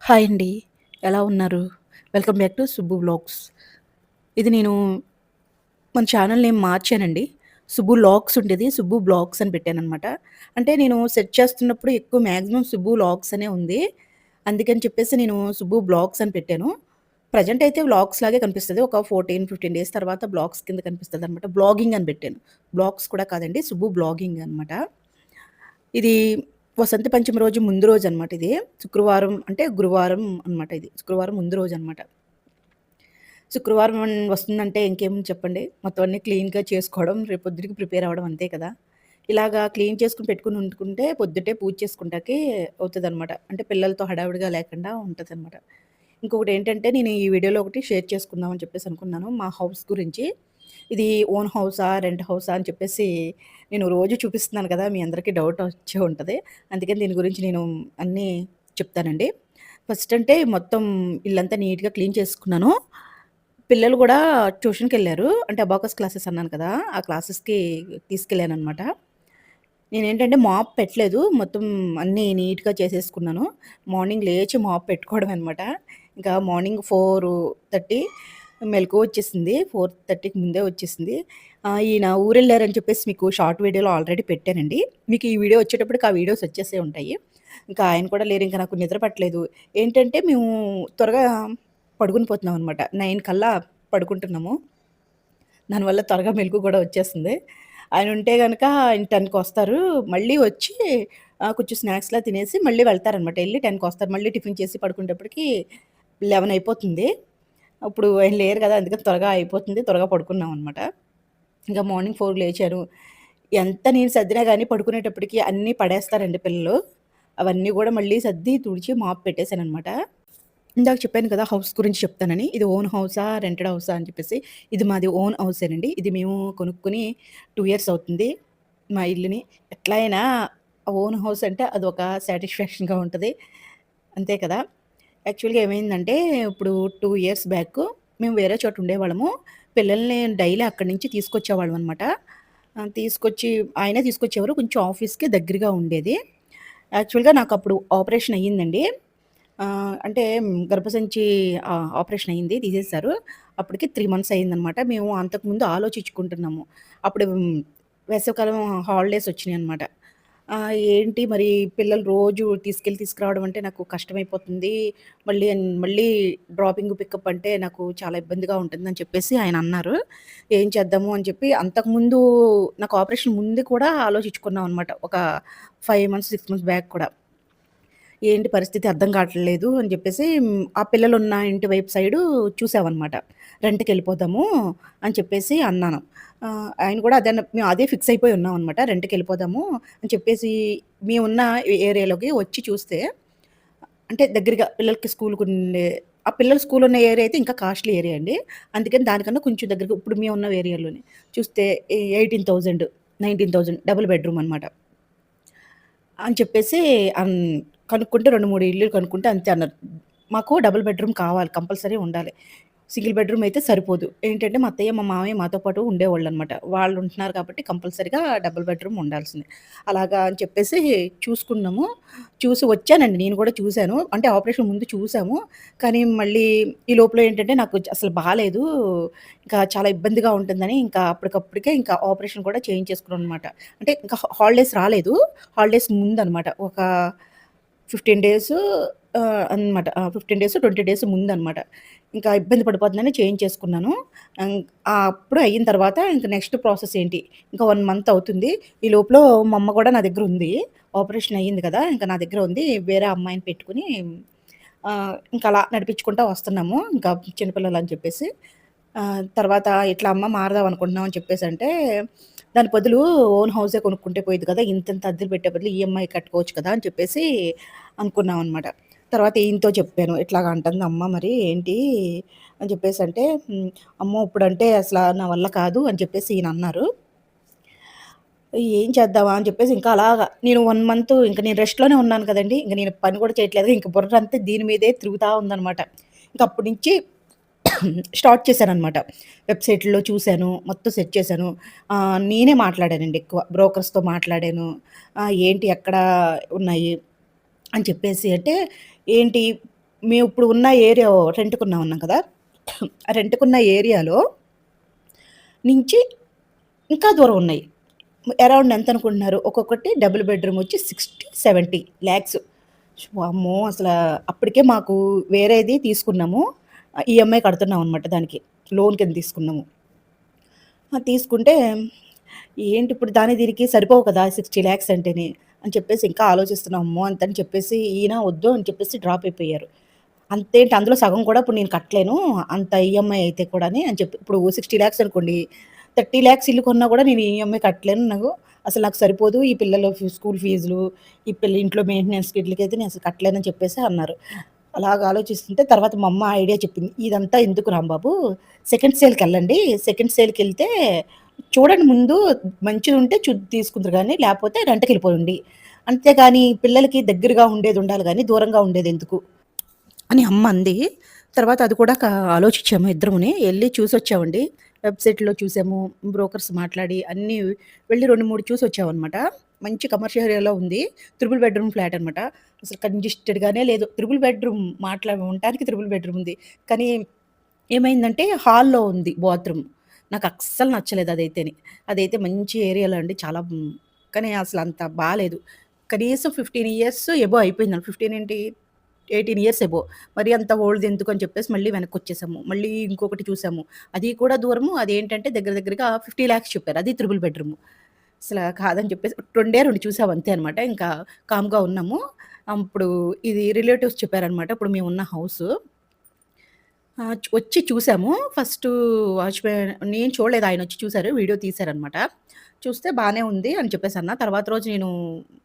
Hi అండి. ఎలా ఉన్నారు? Welcome back to Subbu vlogs. ఇది నేను మన ఛానల్ నేమ్ మార్చానండి. సుబ్బు లాగ్స్ ఉండేది. సుబ్బు బ్లాగ్స్ అని పెట్టాననమాట. అంటే నేను సెర్చ్ చేస్తున్నప్పుడు ఎక్కువ మాక్సిమం సుబ్బు లాగ్స్ అనే ఉంది. అందుకని చెప్పేసి నేను సుబ్బు బ్లాగ్స్ అని పెట్టాను. ప్రెజెంట్ అయితే వ్లాగ్స్ లాగే కనిపిస్తది. ఒక 14, 15 డేస్ తర్వాత బ్లాగ్స్ కింద కనిపిస్తదనమాట. బ్లాగింగ్ అని పెట్టాను. బ్లాగ్స్ కూడా కాదండి. సుబ్బు బ్లాగింగ్ అనమాట. ఇది వసంత పంచమి రోజు ముందు రోజనమాట ఇది. శుక్రవారం అంటే గురువారం అనమాట ఇది. శుక్రవారం ముందు రోజనమాట. శుక్రవారం వస్తుందంటే ఇంకేముంది చెప్పండి. మొత్తం అన్నీ క్లీన్‌గా చేసుకోవడం, రేపొద్దుటికి ప్రిపేర్ అవ్వడం అంతే కదా! ఇలాగా క్లీన్ చేసుకొని పెట్టుకొని ఉంటుకుంటే పొద్దుటే పూజ చేసుకుంటాకి అవుతదనమాట. అంటే పిల్లలతో హడావిడిగా లేకుండా ఉంటదనమాట. ఇంకొకటేంటంటే నేను ఈ వీడియోలో ఒకటి షేర్ చేసుకుందాం అని చెప్పేసి అనుకున్నాను. మా హౌస్ గురించి. ఇది ఓన్ హౌసా? రెంట్ హౌసా? అని చెప్పేసి నేను రోజు చూపిస్తున్నాను కదా! మీ అందరికీ డౌట్ వచ్చే ఉంటది. అందుకని దీని గురించి నేను అన్నీ చెప్తానండి. ఫస్ట్ అంటే మొత్తం ఇల్లంతా నీట్‌గా క్లీన్ చేసుకున్నాను. పిల్లలు గూడా ట్యూషన్‌కెళ్లారు. అంటే అబాకస్ క్లాసెస్ అన్నాను కదా! ఆ క్లాసెస్‌కి తీసుకెళ్ళాననమాట. నేనేంటంటే మాప్ పెట్టలేదు. మొత్తం అన్నీ నీట్‌గా చేసేసుకున్నాను. మార్నింగ్ లేచి మాప్ పెట్టుకోవడమే అనమాట. ఇంకా మార్నింగ్ 4:30 మెలుకువ వచ్చేసింది. 4:30కి ముందే వచ్చేసింది. ఈయన ఊరెళ్లారని చెప్పేసి మీకు షార్ట్ వీడియోలో ఆల్రెడీ పెట్టానండి. మీకు ఈ వీడియో వచ్చేటప్పటికి ఆ వీడియోస్ వచ్చేసే ఉంటాయి. ఇంకా ఆయన కూడా లేరు. ఇంక నాకు నిద్ర పట్టలేదు. ఏంటంటే మేము త్వరగా పడుకుని పోతున్నాం అనమాట. 9 కల్లా పడుకుంటున్నాము. దానివల్ల త్వరగా మెలుకువ కూడా వచ్చేస్తుంది. ఆయనుంటే గనక ఆయన 10:00కొస్తారు. మళ్ళీ వచ్చి కొంచెం స్నాక్స్‌లా తినేసి మళ్ళీ వెళ్తారనమాట. ఎళ్లి 10:00కొస్తారు. మళ్ళీ టిఫిన్ చేసి పడుకునేటప్పటికి 11 అయిపోతుంది. ఇప్పుడు ఆయన లేరు కదా! అందుకని త్వరగా అయిపోతుంది. త్వరగా పడుకున్నామనమాట. ఇంకా మార్నింగ్ 4 లేచాను. ఎంత నేను సర్దినా గాని పడుకునేటప్పటికి అన్నీ పడేస్తారండి పిల్లలు. అవన్నీ గూడా మళ్ళీ సర్ది, తుడిచి, మాప్ పెట్టేసాననమాట. ఇందాక చెప్పాను కదా! హౌస్ గురించి చెప్తానని. ఇది ఓన్ హౌసా? రెంటెడ్ హౌసా? అని చెప్పేసి. ఇది మాది ఓన్ హౌసేనండి. ఇది మేము కొనుక్కొని 2 ఇయర్స్ అవుతుంది. మా ఇల్లుని. ఎట్లా అయినా ఓన్ హౌస్ అంటే అదొక సాటిస్ఫాక్షన్‌గా ఉంటది. అంతే కదా! యాక్చువల్‌గా ఏమైందంటే ఇప్పుడు 2 ఇయర్స్ బ్యాక్ మేము వేరే చోట ఉండేవాళ్ళము. పిల్లల్ని డైలీ అక్కడి నుంచి తీసుకొచ్చేవాళ్ళం అనమాట. తీసుకొచ్చి ఆయనే తీసుకొచ్చేవారు. కొంచెం ఆఫీస్‌కి దగ్గరగా ఉండేది. యాక్చువల్‌గా నాకప్పుడు ఆపరేషన్ అయ్యిందండి. అంటే గర్భసంచి ఆపరేషన్ అయింది. తీసేశారు. అప్పటికి 3 మంత్స్ అయిందనమాట. మేము అంతకుముందు ఆలోచించుకుంటున్నాము. అప్పుడు వేసవికాలం హాలిడేస్ వచ్చినాయనమాట. ఏంటి మరి పిల్లలు రోజు తీసుకురావడం అంటే నాకు కష్టమైపోతుంది. మళ్ళీ డ్రాపింగ్, పికప్ అంటే నాకు చాలా ఇబ్బందిగా ఉంటుందని చెప్పేసి ఆయన అన్నారు. ఏం చేద్దాము అని చెప్పి అంతకుముందు నాకు ఆపరేషన్ ముందు కూడా ఆలోచించుకున్నాం అనమాట. ఒక 5 మంత్స్, 6 మంత్స్ బ్యాక్ కూడా. ఏంటి పరిస్థితి అర్థం కావట్లేదు అని చెప్పేసి ఆ పిల్లలున్న ఇంటి వైపు సైడు చూసామనమాట. రెంట్‌కెళ్ళిపోదాము అని చెప్పేసి అన్నాను. ఆయన కూడా మేము అదే ఫిక్స్ అయిపోయి ఉన్నామనమాట. రెంట్‌కెళ్ళిపోదాము అని చెప్పేసి మేమున్న ఏరియాలోకి వచ్చి చూస్తే అంటే దగ్గరగా పిల్లలకి స్కూలుకుండే ఆ పిల్లల స్కూలున్న ఏరియా అయితే ఇంకా కాస్ట్‌లీ ఏరియా అండి. అందుకని దానికన్నా కొంచెం దగ్గరగా ఇప్పుడు మేమున్న ఏరియాలోనే చూస్తే 18,000, 19,000 డబుల్ బెడ్‌రూమ్ అనమాట. అని చెప్పేసి అన్ కనుక్కుంటే 2, 3 ఇల్లులు కనుక్కుంటే అంతే అన్నారు. మాకు డబుల్ బెడ్‌రూమ్ కావాలి. కంపల్సరీ ఉండాలి. సింగిల్ బెడ్‌రూమ్ అయితే సరిపోదు. ఏంటంటే మా అత్తయ్య, మా మామయ్య మాతో పాటు ఉండేవాళ్ళనమాట. వాళ్ళు ఉంటున్నారు కాబట్టి కంపల్సరీగా డబుల్ బెడ్‌రూమ్ ఉండాల్సిందే. అలాగా అని చెప్పేసి చూసుకున్నాము. చూసి వచ్చానండి. నేను కూడా చూసాను. అంటే ఆపరేషన్ ముందు చూసాము. కానీ మళ్ళీ ఈ లోపల ఏంటంటే నాకు అసలు బాలేదు. ఇంకా చాలా ఇబ్బందిగా ఉంటుందని ఇంకా అప్పటికప్పటికే ఇంకా ఆపరేషన్ కూడా చేయించేసుకున్నాననమాట. అంటే ఇంకా హాలిడేస్ రాలేదు. హాలిడేస్ ముందనమాట. ఒక 15 డేసు అనమాట. 15 డేస్, 20 డేస్ ముందనమాట. ఇంకా ఇబ్బంది పడిపోతుందని చేయించేసుకున్నాను. హ్మ్. అప్పుడు అయిన తర్వాత ఇంక నెక్స్ట్ ప్రాసెస్ ఏంటి? ఇంకా 1 మంత్ అవుతుంది. ఈ లోపల మా అమ్మ గూడా నా దగ్గరుంది. ఆపరేషన్ అయ్యింది కదా! ఇంక నా దగ్గర ఉంది. వేరే అమ్మాయిని పెట్టుకొని ఇంకలా నడిపించుకుంటా వస్తున్నాము. ఇంకా చిన్నపిల్లలని చెప్పేసి. తర్వాత ఇట్లా అమ్మ మారదాం అనుకుంటున్నాం అని చెప్పేసంటే, దాని బదులు ఓన్ హౌసే కొనుక్కుంటే పోయేది కదా! ఇంతింత అద్దెలు పెట్టే బదులు ఈఎంఐ కట్టుకోవచ్చు కదా! అని చెప్పేసి అనుకున్నామనమాట. తర్వాత ఈయనతో చెప్పాను. ఇట్లాగ అంటుంది అమ్మ మరి ఏంటి అని చెప్పేసంటే, అమ్మో! ఇప్పుడంటే అసల నా వల్ల కాదు అని చెప్పేసి ఈయనన్నారు. ఏం చేద్దామా అని చెప్పేసి ఇంకా అలాగా నేను 1 మంత్ ఇంక నేను రెస్ట్‌లోనే ఉన్నాను కదండీ! ఇంక నేను పని కూడా చేయట్లేదు. ఇంక బుర్రంతా దీని మీదే తిరుగుతా ఉందనమాట. ఇంక అప్పటి నుంచి స్టార్ట్ చేశాననమాట. వెబ్‌సైట్‌ల్లో చూసాను. మొత్తం సెర్చ్ చేశాను. నేనే మాట్లాడానండి ఎక్కువ. బ్రోకర్స్‌తో మాట్లాడాను. ఏంటి ఎక్కడ ఉన్నాయి అని చెప్పేసి అంటే ఏంటి మేమిప్పుడు ఉన్న ఏరియా రెంట్‌కున్నాం అన్నాం కదా! ఆ రెంట్‌కున్న ఏరియాలో నుంచి ఇంకా దూరం ఉన్నాయి. అరౌండ్ ఎంతనుకుంటున్నారు? ఒక్కొక్కటి డబుల్ బెడ్‌రూమ్ వచ్చి 60, 70 లాక్స్. వామ్మో! అప్పటికే మాకు వేరేది తీసుకున్నాము. ఈఎంఐ కడుతున్నామనమాట దానికి. లోన్ కింద తీసుకున్నాము. తీసుకుంటే ఏంటి ఇప్పుడు దానికి దీనికి సరిపోవు కదా! 60 లాక్స్ అంటేని అని చెప్పేసి ఇంకా ఆలోచిస్తున్నాం. అమ్మో! అంతని చెప్పేసి ఈయన వద్దు అని చెప్పేసి డ్రాప్ అయిపోయారు. అంతేంటి అందులో సగం కూడా ఇప్పుడు నేను కట్టలేను. అంత ఈఎంఐ అయితే కూడాని అని చెప్పి ఇప్పుడు 60 లాక్స్ అనుకోండి. 30 లాక్స్ ఇల్లు కొన్నా కూడా నేను ఈఎంఐ కట్టలేను. నాకు సరిపోదు. ఈ పిల్లల స్కూల్ ఫీజులు, ఈ ఇంట్లో మెయింటెనెన్స్‌కి ఈట్లికైతే నేను అసలు కట్టలేనని చెప్పేసి అన్నారు. అలాగా ఆలోచిస్తుంటే తర్వాత మా అమ్మ ఐడియా చెప్పింది. ఇదంతా ఎందుకు రాంబాబు సెకండ్ సేల్‌కెళ్ళండి. సెకండ్ సేల్‌కెళ్తే చూడండి ముందు మంచిదుంటే తీసుకుందురు గానీ, లేపోతే రెంట్‌కెళ్ళిపోండి. అంతేగాని పిల్లలకి దగ్గరగా ఉండేదుండాలి గానీ, దూరంగా ఉండేదెందుకు అని అమ్మ అంది. తర్వాత అది కూడా ఆలోచించాము ఇద్దరముని. ఎళ్లి చూసొచ్చామండి. వెబ్‌సైట్‌లో చూసాము. బ్రోకర్స్ మాట్లాడి అన్నీ వెళ్లి 2, 3 చూసొచ్చామనమాట. మంచి కమర్షియల్ ఏరియాలో ఉంది. త్రిబుల్ బెడ్‌రూమ్ ఫ్లాట్ అనమాట. అసలు కంజెస్టెడ్‌గానే లేదు. త్రిబుల్ బెడ్‌రూమ్ ఉండటానికి త్రిబుల్ బెడ్‌రూమ్ ఉంది. కానీ ఏమైందంటే హాల్‌లో ఉంది బాత్రూమ్. నాకస్సలు నచ్చలేదు అదైతేని. అదైతే మంచి ఏరియాలో అండి. చాలా కానీ అసలంత బాలేదు. కనీసం 15 ఇయర్స్ ఎబోవ్ అయిపోయిందండి. 15 ఏంటి 18 ఇయర్స్ ఎబోవ్. మరి అంత ఓల్డ్‌దెందుకని చెప్పేసి మళ్ళీ వెనక్కొచ్చేసాము. మళ్ళీ ఇంకొకటి చూసాము. అది కూడా దూరము. అదేంటంటే దగ్గర దగ్గరగా 50 లాక్స్ చెప్పారు. అది త్రిబుల్ బెడ్‌రూమ్. కాదని చెప్పేసి రెండే 2 చూసాం అంతే అనమాట. ఇంకా కామ్‌గా ఉన్నాము. ఇప్పుడు ఇది రిలేటివ్స్ చెప్పారనమాట. ఇప్పుడు మేమున్న హౌసు. వచ్చి చూసాము. ఫస్టు వాచ్‌మెన్ నేను చూడలేదు. ఆయనొచ్చి చూసారు. వీడియో తీశారనమాట. చూస్తే బానే ఉంది అని చెప్పేసన్న. తర్వాత రోజు నేను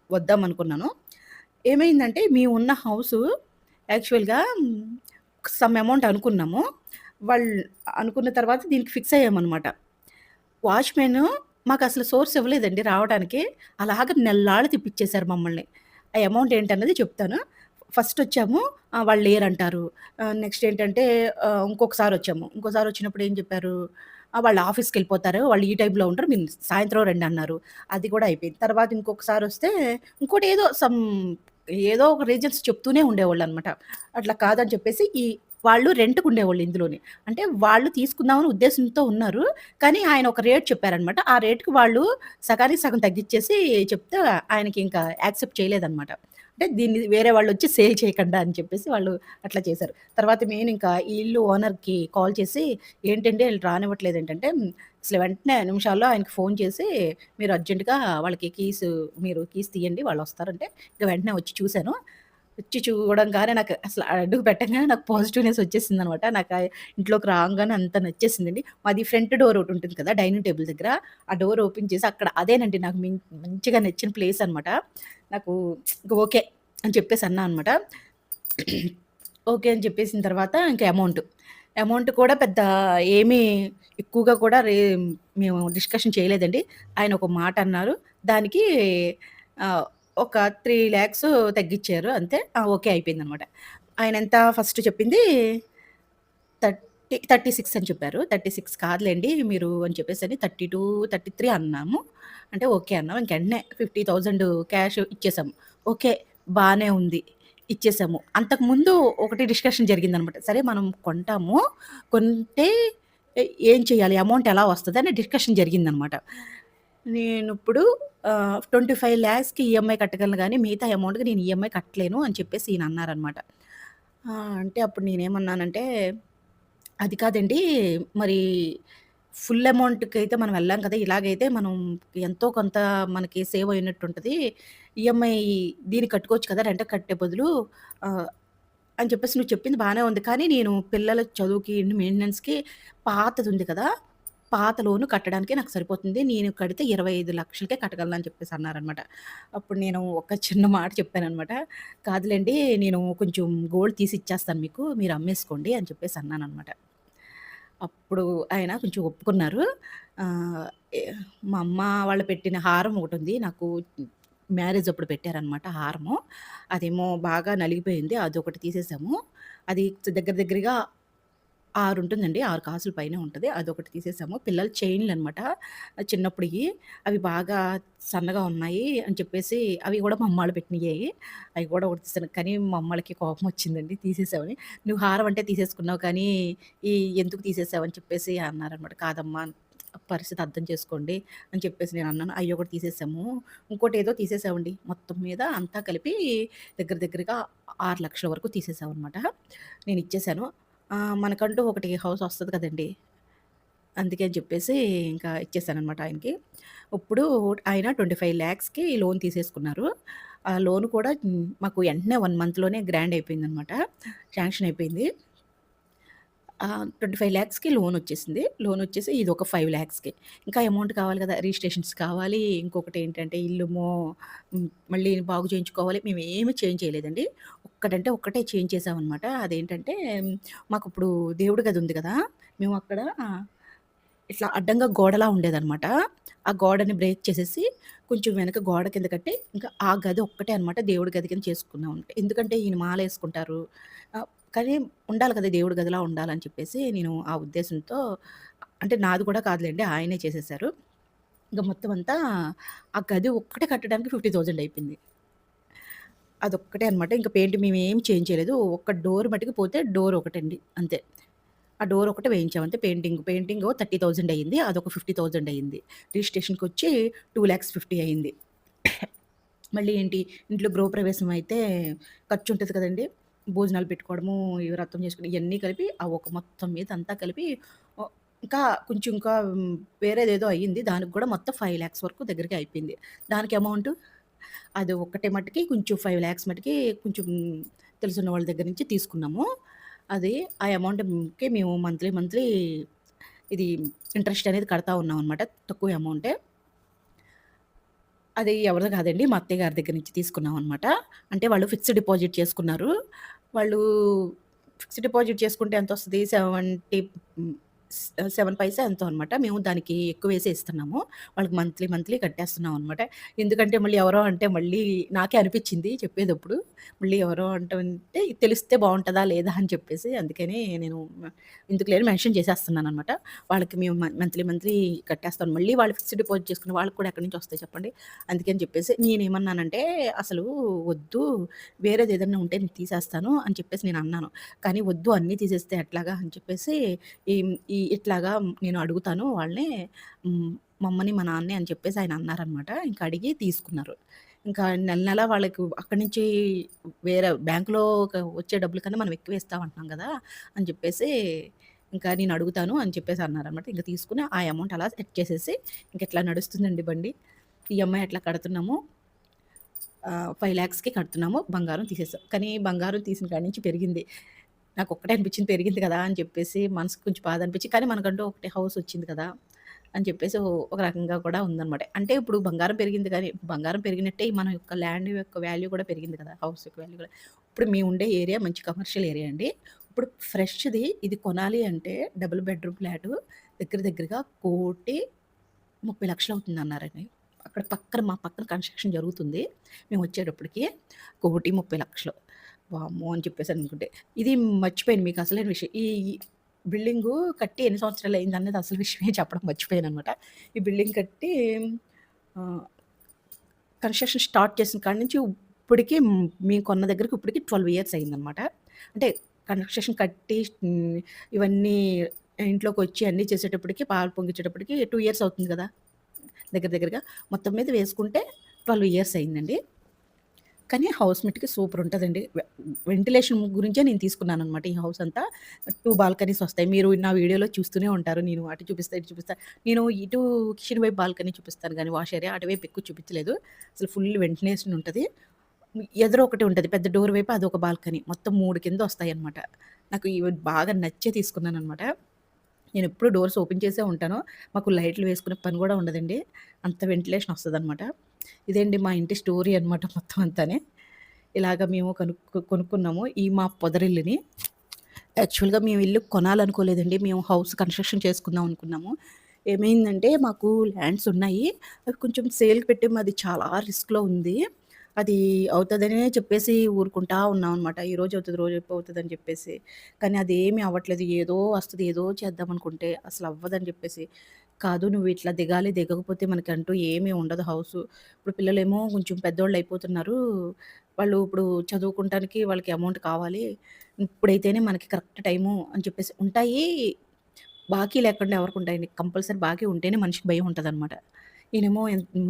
వద్దామనుకున్నాను. ఏమైందంటే మేమున్న హౌసు యాక్చువల్‌గా సమ్ అమౌంట్ అనుకున్నాము. వాళ్ళు అనుకున్న తర్వాత దీనికి ఫిక్స్ అయ్యామనమాట. వాచ్‌మెను మాకసలు సోర్స్ ఇవ్వలేదండి రావడానికి. అలాగా నెల్లాళ్ళు తిప్పిచ్చేసారు మమ్మల్ని. ఆ అమౌంట్ ఏంటన్నది చెప్తాను. ఫస్టొచ్చాము వాళ్ళు లేరంటారు. నెక్స్ట్ ఏంటంటే ఇంకొకసారొచ్చాము. ఇంకోసారొచ్చినప్పుడు ఏం చెప్పారు, వాళ్ళు ఆఫీస్‌కెళ్ళిపోతారు. వాళ్ళు ఈ టైంలో ఉండరు. మీరు సాయంత్రం రండన్నారు. అది కూడా అయిపోయింది. తర్వాత ఇంకొకసారొస్తే ఇంకోటేదో ఏదో ఒక రీజన్స్ చెప్తూనే ఉండేవాళ్ళనమాట. అట్లా కాదని చెప్పేసి వాళ్ళు రెంట్‌కుండేవాళ్ళు ఇందులోనే. అంటే వాళ్ళు తీసుకుందామని ఉద్దేశంతో ఉన్నారు. కానీ ఆయన ఒక రేట్ చెప్పారనమాట. ఆ రేట్‌కి వాళ్ళు సగానికి సగం తగ్గిచ్చేసి చెప్తే ఆయనకి ఇంకా యాక్సెప్ట్ చేయలేదనమాట. అంటే దీన్ని వేరే వాళ్ళొచ్చి సేల్ చేయకండా అని చెప్పేసి వాళ్ళు అట్లా చేశారు. తర్వాత నేనింకా ఈ ఇల్లు ఓనర్‌కి కాల్ చేసి ఏంటండి ఈళ్ళు రానివ్వట్లేదేంటంటే అసలు వెంటనే నిమిషాల్లో ఆయనకి ఫోన్ చేసి మీరు అర్జెంట్‌గా వాళ్ళకి మీరు కీస్ తీయండి వాళ్ళొస్తారంటే ఇక వెంటనే వచ్చి చూసాను. వచ్చి చూడంగానే నాకు అసలు అడుగు పెట్టంగానే నాకు పాజిటివ్‌నెస్ వచ్చేసిందనమాట. ఇంట్లోకి రాంగానే అంతా నచ్చేసిందండి. మాది ఫ్రంట్ డోర్ ఒకటుంటుంది కదా! డైనింగ్ టేబుల్ దగ్గర. ఆ డోర్ ఓపెన్ చేసి అక్కడ అదేనండి నాకు మంచిగా నచ్చిన ప్లేస్ అనమాట. నాకు ఇంక ఓకే అని చెప్పేసి అన్నా అనమాట. ఓకే అని చెప్పేసిన తర్వాత ఇంక అమౌంట్ కూడా పెద్ద ఏమీ ఎక్కువగా కూడా మేము డిస్కషన్ చేయలేదండి. ఆయన ఒక మాట అన్నారు. దానికి ఒక 3,00,000 తగ్గిచ్చారు అంతే. ఓకే అయిపోయిందనమాట. ఆయనెంత ఫస్ట్ చెప్పింది 36 అని చెప్పారు. 36 కాదులెండి మీరు అని చెప్పేసని 32, 33 అన్నాము. అంటే ఓకే అన్నాం. ఇంక వెంటనే 50,000 క్యాష్ ఇచ్చేసాము. ఓకే. బానే ఉంది. ఇచ్చేసాము. అంతకుముందు ఒకటి డిస్కషన్ జరిగిందనమాట. సరే మనం కొంటాము. కొంటే ఏం చేయాలి? అమౌంట్ ఎలా వస్తదని డిస్కషన్ జరిగిందనమాట. నేనిప్పుడు 25,00,000కి ఈఎంఐ కట్టగలను గానీ, మిగతా అమౌంట్‌కి నేను ఈఎంఐ కట్టలేను అని చెప్పేసి ఈయన అన్నారనమాట. అంటే అప్పుడు నేనేమన్నానంటే, అది కాదండి మరి ఫుల్ అమౌంట్‌కైతే మనం వెళ్ళాం కదా! ఇలాగైతే మనం ఎంతో కొంత మనకి సేవ్ అయినట్టుంటది. ఈఎంఐ దీనికి కట్టుకోవచ్చు కదా! రెంట్‌కి కట్టే బదులు ఆహ్, అని చెప్పేసి నువ్వు చెప్పింది బానే ఉంది. కానీ నేను పిల్లల చదువుకి, మెయింటెనెన్స్‌కి పాతదుంది కదా! పాత లోను కట్టడానికి నాకు సరిపోతుంది. నేను కడితే 25,00,000కే కట్టగలను అని చెప్పేసి అన్నారనమాట. అప్పుడు నేను ఒక చిన్న మాట చెప్పాననమాట. కాదులెండి నేను కొంచెం గోల్డ్ తీసి ఇచ్చేస్తాను మీకు. మీరు అమ్మేసుకోండి అని చెప్పేసి అన్నాననమాట. అప్పుడు ఆయన కొంచెం ఒప్పుకున్నారు. ఆహ్, ఎ మా అమ్మ వాళ్ళు పెట్టిన హారం ఒకటుంది. నాకు మ్యారేజ్ అప్పుడు పెట్టారనమాట హారము. అదేమో బాగా నలిగిపోయింది. అదొకటి తీసేసాము. అది దగ్గర దగ్గరగా 6 ఉంటుందండి. 6 కాసుల పైనే ఉంటది. అదొకటి తీసేసాము. పిల్లల చైన్‌లనమాట. చిన్నప్పుడియి. అవి బాగా సన్నగా ఉన్నాయి అని చెప్పేసి అవి గూడా మా అమ్మాళ్ళు పెట్టినయే. అవి గూడా ఒకటి తీసాను. కానీ మా అమ్మాళ్ళకి కోపమొచ్చిందండి తీసేసామని. "నువ్వు హారం అంటే తీసేసుకున్నావు కానీ ఈ ఎందుకు తీసేసావు" అని చెప్పేసి అన్నారనమాట. "కాదమ్మా పరిస్థితి అర్థం చేసుకోండి" అని చెప్పేసి నేనన్నాను. అయ్యొకటి తీసేసాము. ఇంకోటేదో తీసేసామండి. మొత్తం మీద అంతా కలిపి దగ్గర దగ్గరగా 6,00,000 వరకు తీసేసామనమాట. నేనిచ్చేసాను. మనకంటూ ఒకటి హౌస్ ఒస్తది కదండీ! అందుకే అని చెప్పేసి ఇంకా ఇచ్చేసాననమాట ఆయనకి. ఇప్పుడు ఆయన 25,00,000కి లోన్ తీసేసుకున్నారు. ఆ లోన్ కూడా మాకు వెంటనే 1 మంత్‌లోనే గ్రాండ్ అయిపోయిందనమాట. శాంక్షన్ అయిపోయింది. 25,00,000కి లోనొచ్చేసింది. లోనొచ్చేసి ఇదొక 5,00,000కి. ఇంకా అమౌంట్ కావాలి కదా! రిజిస్ట్రేషన్స్ కావాలి. ఇంకొకటేంటంటే ఇల్లుమో మళ్ళీ బాగు చేయించుకోవాలి. మేమేమి చేంజ్ చేయలేదండి. ఒక్కటంటే ఒక్కటే చేంజ్ చేసామనమాట. అదేంటంటే మాకిప్పుడు దేవుడి గది ఉంది కదా! మేము అక్కడ ఇట్లా అడ్డంగా గోడలా ఉండేదనమాట. ఆ గోడని బ్రేక్ చేసేసి కొంచెం వెనక గోడ కింద కట్టి ఇంకా ఆ గది ఒక్కటే అనమాట దేవుడి గది కింద చేసుకున్నాం. ఎందుకంటే ఈయన మాలేసుకుంటారు. కానీ ఉండాలి కదా! దేవుడి గదిలా ఉండాలని చెప్పేసి నేను ఆ ఉద్దేశంతో అంటే నాది కూడా కాదులెండి. ఆయనే చేసేసారు. ఇంక మొత్తం అంతా ఆ గది ఒక్కటే కట్టడానికి 50,000 అయిపోయింది. అదొక్కటే అనమాట. ఇంక పెయింట్ మేమేం చేంజ్ చేయలేదు. ఒక్క డోర్ మటికి పోతే డోర్ ఒకటండి అంతే. ఆ డోర్ ఒకటే వేయించాం అంతే పెయింటింగ్. పెయింటింగు 30,000 అయింది. అదొక 50,000 అయింది. రిజిస్ట్రేషన్‌కొచ్చి 2,50,000 అయింది. మళ్ళీ ఏంటి ఇంట్లో గృహప్రవేశం అయితే ఖర్చుంటది కదండీ! భోజనాలు పెట్టుకోవడము, ఈ వ్రతం చేసుకోవడం ఇయన్నీ కలిపి ఆ ఒక మొత్తం మీద అంతా కలిపి ఒ ఇంకా కొంచెం ఇంకా వేరేదేదో అయ్యింది. దానికి గూడా మొత్తం 5,00,000 వరకు దగ్గరికి అయిపోయింది. దానికి అమౌంటు అది ఒక్కటే మటికి కొంచెం 5,00,000 మటికి కొంచెం తెలిసున్న వాళ్ళ దగ్గర నుంచి తీసుకున్నాము. అది ఆ అమౌంట్‌కి మేము మంత్లీ, మంత్లీ ఇది ఇంట్రెస్ట్ అనేది కడతా ఉన్నామనమాట. తక్కువ అమౌంటే. అది ఎవరిదో కాదండి. మా అత్తయ్య గారి దగ్గర నుంచి తీసుకున్నామనమాట. అంటే వాళ్ళు ఫిక్స్డ్ డిపాజిట్ చేసుకున్నారు. వాళ్ళు ఫిక్స్డ్ డిపాజిట్ చేసుకుంటే ఎంతొస్తది? 7 పైసా ఎంతో అనమాట. మేము దానికి ఎక్కువేసే ఇస్తున్నాము. వాళ్ళకి మంత్లీ, మంత్లీ కట్టేస్తున్నాం అనమాట. ఎందుకంటే మళ్ళీ ఎవరో అంటే మళ్ళీ నాకే అనిపిచ్చింది చెప్పేటప్పుడు. మళ్ళీ ఎవరో అంటుంటే తెలిస్తే బావుంటదా? లేదా? అని చెప్పేసి అందుకని నేను ఎందుకులే అని మెన్షన్ చేసేస్తున్నాననమాట. వాళ్ళకి మేము మంత్లీ, మంత్లీ కట్టేస్తాం. మళ్ళీ వాళ్ళు ఫిక్స్డ్ డిపాజిట్ చేసుకున్న వాళ్ళకి కూడా ఎక్కడి నుంచి వస్తాయి చెప్పండి? అందుకని చెప్పేసి నేనేమన్నానంటే, "అసలు వద్దు వేరేదేదన్నా ఉంటే నేను తీసేస్తాను" అని చెప్పేసి నేనన్నాను. కానీ "వద్దు అన్నీ తీసేస్తే ఎట్లాగా?" అని చెప్పేసి ఈ ఇట్లాగా నేను అడుగుతాను వాళ్ళని హ్మ్, మా అమ్మని, మా నాన్నని అని చెప్పేసి ఆయన అన్నారనమాట. ఇంక అడిగి తీసుకున్నారు. ఇంకా నెల నెల వాళ్ళకి అక్కడి నుంచి వేరే బ్యాంక్‌లో వచ్చే డబ్బుల కన్నా మనం ఎక్కువ ఇస్తాం అంటున్నాం గదా! అని చెప్పేసి ఇంకా నేను అడుగుతాను అని చెప్పేసి అన్నారనమాట. ఇంక తీసుకొని ఆ అమౌంట్ అలా సెట్ చేసేసి ఇంకిట్లా నడుస్తుందండి బండి. ఈఎంఐ అట్లా కడుతున్నాము. 5,00,000కి కడుతున్నాము. బంగారం తీసేసాం. కానీ బంగారం తీసిన కాడి నుంచి పెరిగింది. నాకొక్కటే అనిపించింది పెరిగింది కదా! అని చెప్పేసి మనసుకి కొంచెం బాధ అనిపించి కానీ మనకంటూ ఒకటి హౌస్ వచ్చింది కదా! అని చెప్పేసి ఒక రకంగా కూడా ఉందనమాట. అంటే ఇప్పుడు బంగారం పెరిగింది కానీ బంగారం పెరిగినట్టే మన యొక్క ల్యాండ్ యొక్క వాల్యూ కూడా పెరిగింది కదా! హౌస్ యొక్క వాల్యూ కూడా. ఇప్పుడు మేము ఉండే ఏరియా మంచి కమర్షియల్ ఏరియా అండి. ఇప్పుడు ఫ్రెష్‌ది ఇది కొనాలి అంటే డబుల్ బెడ్‌రూమ్ ఫ్లాటు దగ్గర దగ్గరగా 1,30,00,000 అవుతుందన్నారండి. అక్కడ పక్కన మా పక్కన కన్‌స్ట్రక్షన్ జరుగుతుంది. మేమొచ్చేటప్పటికి 1,30,00,000 వామ్మో! అని చెప్పేసి అనుకుంటే. ఇది మర్చిపోయాను మీకు అసలైన విషయం. ఈ బిల్డింగు కట్టి ఎన్ని సంవత్సరాలయిందనేది అసలు విషయమే చెప్పడం మర్చిపోయాననమాట. ఈ బిల్డింగ్ కట్టి ఆహ్, కన్‌స్ట్రక్షన్ స్టార్ట్ చేసిన కాడి నుంచి ఇప్పటికి మేము కొన్న దగ్గరికి ఇప్పటికి 12 ఇయర్స్ అయిందనమాట. అంటే కన్‌స్ట్రక్షన్ కట్టి ఇవన్నీ ఇంట్లోకొచ్చి అన్నీ చేసేటప్పటికి పాలు పొంగించేటప్పటికి 2 ఇయర్స్ అవుతుంది గదా! దగ్గర దగ్గరగా. మొత్తం మీద వేసుకుంటే 12 ఇయర్స్ అయిందండి. కానీ హౌస్ మట్టికి సూపరుంటదండి. వెంటిలేషన్ గురించే నేను తీసుకున్నాననమాట ఈ హౌస్ అంతా. 2 బాల్కనీస్ వస్తాయి. మీరు నా వీడియోలో చూస్తూనే ఉంటారు. నేను అటు చూపిస్తా, ఇటు చూపిస్తా. నేను ఇటు కిచెన్ వైపు బాల్కనీ చూపిస్తాను గానీ వాష్ ఏరియా అటువైపు ఎక్కువ చూపించలేదు. అసలు ఫుల్ వెంటిలేషన్ ఉంటది. ఎదురు ఒకటి ఉంటది. పెద్ద డోర్ వైపు అదొక బాల్కనీ. మొత్తం 3 కింద వస్తాయన్నమాట. నాకు ఇవి బాగా నచ్చే తీసుకున్నాననమాట. నేనెప్పుడు డోర్స్ ఓపెన్ చేసే ఉంటాను. మాకు లైట్లు వేసుకునే పని గూడా ఉండదండి. అంత వెంటిలేషన్ వస్తదనమాట. ఇదండి మా ఇంటి స్టోరీ అనమాట మొత్తం అంతాని. ఇలాగ మేము కొనుక్కున్నాము. ఈ మా పొదరిల్లుని. యాక్చువల్‌గా మేము ఇల్లు కొనాలనుకోలేదండి. మేము హౌస్ కన్‌స్ట్రక్షన్ చేసుకుందాం అనుకున్నాము. ఏమైందంటే మాకు ల్యాండ్స్ ఉన్నాయి. అవి కొంచెం సేల్‌కి పెట్టి మాది చాలా రిస్క్‌లో ఉంది. అది అవుతదనే చెప్పేసి ఊరుకుంటా ఉన్నామనమాట. ఈరోజు అవుతది, రేపు అవుతదని చెప్పేసి. కానీ అదేమీ అవ్వట్లేదు. ఏదో వస్తది, ఏదో చేద్దామనుకుంటే అసలవ్వదని చెప్పేసి. కాదు నువ్వు ఇట్లా దిగాలి, దిగకపోతే మనకంటూ ఏమీ ఉండదు హౌసు. ఇప్పుడు పిల్లలేమో కొంచెం పెద్దోళ్ళయిపోతున్నారు. వాళ్ళు ఇప్పుడు చదువుకుంటానికి వాళ్ళకి అమౌంట్ కావాలి. ఇప్పుడైతేనే మనకి కరెక్ట్ టైము అని చెప్పేసి ఉంటాయి. బాకీ లేకుండా ఎవరికుంటాయండి? కంపల్సరీ బాకీ ఉంటేనే మనిషికి భయం ఉంటదనమాట. ఈయనేమో